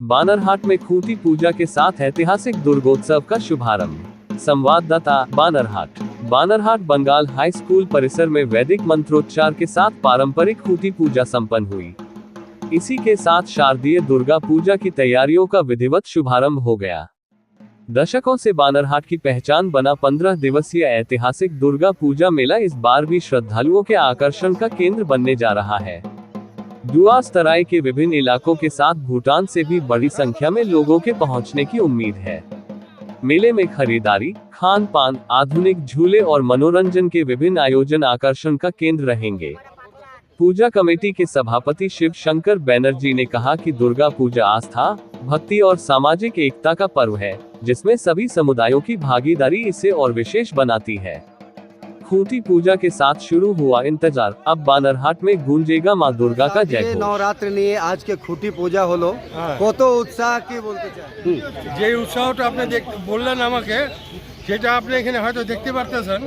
बानरहाट में खूंटी पूजा के साथ ऐतिहासिक दुर्गोत्सव का शुभारंभ। संवाददाता बानरहाट। बानरहाट बंगाल हाई स्कूल परिसर में वैदिक मंत्रोच्चार के साथ पारंपरिक खूंटी पूजा संपन्न हुई। इसी के साथ शारदीय दुर्गा पूजा की तैयारियों का विधिवत शुभारंभ हो गया। दशकों से बानरहाट की पहचान बना 15 दिवसीय ऐतिहासिक दुर्गा पूजा मेला इस बार भी श्रद्धालुओं के आकर्षण का केंद्र बनने जा रहा है। डुआस तराई के विभिन्न इलाकों के साथ भूटान से भी बड़ी संख्या में लोगों के पहुंचने की उम्मीद है। मेले में खरीदारी, खान पान, आधुनिक झूले और मनोरंजन के विभिन्न आयोजन आकर्षण का केंद्र रहेंगे। पूजा कमेटी के सभापति शिव शंकर बैनर्जी ने कहा कि दुर्गा पूजा आस्था, भक्ति और सामाजिक एकता का पर्व है, जिसमें सभी समुदायों की भागीदारी इसे और विशेष बनाती है। खूंटी पूजा के साथ शुरू हुआ इंतजार, अब बानरहाट में गूंजेगा मां दुर्गा का जयघोष। नवरात्र নিয়ে আজকে খুঁটি পূজা হলো, কত উৎসাহ কি বলতে চান? যে উৎসাহটা আপনি বললেন আমাকে, সেটা আপনি এখানে হয়তো দেখতে পারতেছেন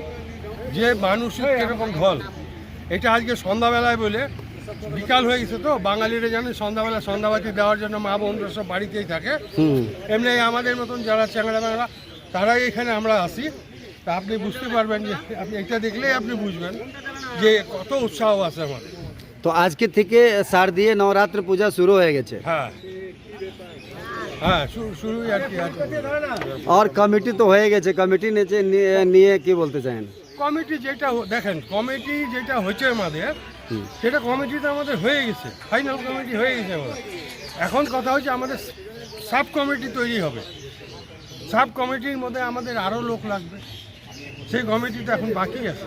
যে মানুষের কিরকম ঢল। এটা আজকে সন্ধ্যাবেলায় বলে বিকাল হয়ে গেছে, তো বাঙালিরা জানেন সন্ধ্যাবেলা সন্ধ্যাবাতি দেওয়ার জন্য মা বোনরা সব বাড়িতেই থাকে। এমনি আমাদের মতন যারা চ্যাংড়া ম্যাংড়া তারাই এখানে আমরা আসি। তা আপনি বুঝতে পারবেন যে আপনি এটা দেখলেই আপনি বুঝবেন যে কত উৎসাহ আছে আমার। তো আজকে থেকে শারদীয় নবরাত্রি পূজা শুরু হয়ে গেছে। হ্যাঁ হ্যাঁ, শুরুই আর কি। আর কমিটি তো হয়ে গেছে, কমিটি নিয়ে কি বলতে চান? কমিটি যেটা দেখেন, কমিটি যেটা হচ্ছে আমাদের, সেটা কমিটিতে আমাদের হয়ে গেছে, ফাইনাল কমিটি হয়ে গেছে আমাদের। এখন কথা হচ্ছে আমাদের সাব কমিটি তৈরি হবে। সাব কমিটির মধ্যে আমাদের আরও লোক লাগবে, সেই কমিটিটা এখন বাকি আছে।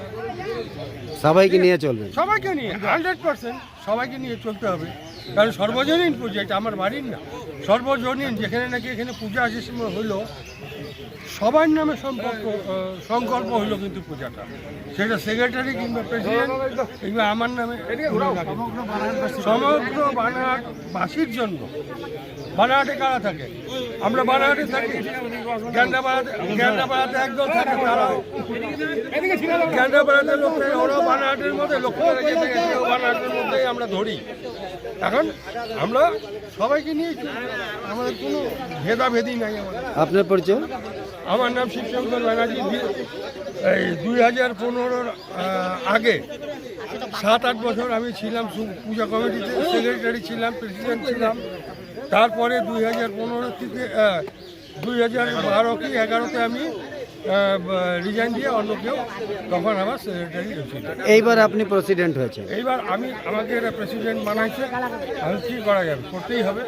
সবাইকে নিয়ে চলবে? সবাইকে নিয়ে 100% সবাইকে নিয়ে চলতে হবে, কারণ সর্বজনীন পূজা, এটা আমার বাড়ির না, সর্বজনীন। যেখানে নাকি এখানে পূজা যে সময় হলো, সবার নামে সংকল্প হইলো কিন্তু পূজাটা, সেটা সেক্রেটারি কিংবা প্রেসিডেন্ট কিংবা আমার নামে সমগ্র বানারহাটবাসীর জন্য। বানারহাটে কারা থাকে? আমরা বানারহাটে থাকি, গ্যান্ডাপাড়াতে একদম থাকে, তারাও গ্যান্ডাপাড়াতে লোক থাকে, ওরাও বানারহাটের মধ্যে লক্ষ্য রেখে থেকে বানারহাটের মধ্যেই আমরা ধরি। এখন আমরা সবাইকে নিয়ে আমাদের কোনো ভেদাভেদি নাই আমাদের। আপনার পরিচয়? আমার নাম শিবশঙ্কর ব্যানার্জি। এই 2015-র আগে 7-8 বছর আমি ছিলাম পূজা কমিটিতে, সেক্রেটারি ছিলাম, প্রেসিডেন্ট ছিলাম। তারপরে 2015 থেকে 2012 কি 11-তে আমি রিজাইন দিয়ে অন্য কেউ তখন আমার সেক্রেটারি হয়েছিল। এইবার আপনি প্রেসিডেন্ট হয়েছে। এইবার আমাকে এটা প্রেসিডেন্ট বানাইছে, আমি কী করা যাবে, করতেই হবে।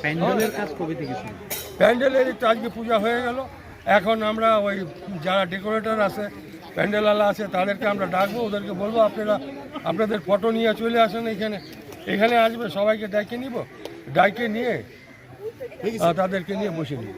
প্যান্ডেলের কাজ কবে থেকে শুরু? প্যান্ডেলের একটু আজকে পূজা হয়ে গেল। এখন আমরা ওই যারা ডেকোরেটর আছে, প্যান্ডেলওয়ালা আছে, তাদেরকে আমরা ডাকবো, ওদেরকে বলবো আপনারা আপনাদের ফটো নিয়ে চলে আসেন এখানে আসবে, সবাইকে ডাইকে নিব, ডাইকে নিয়ে তাদেরকে নিয়ে বসে নিব।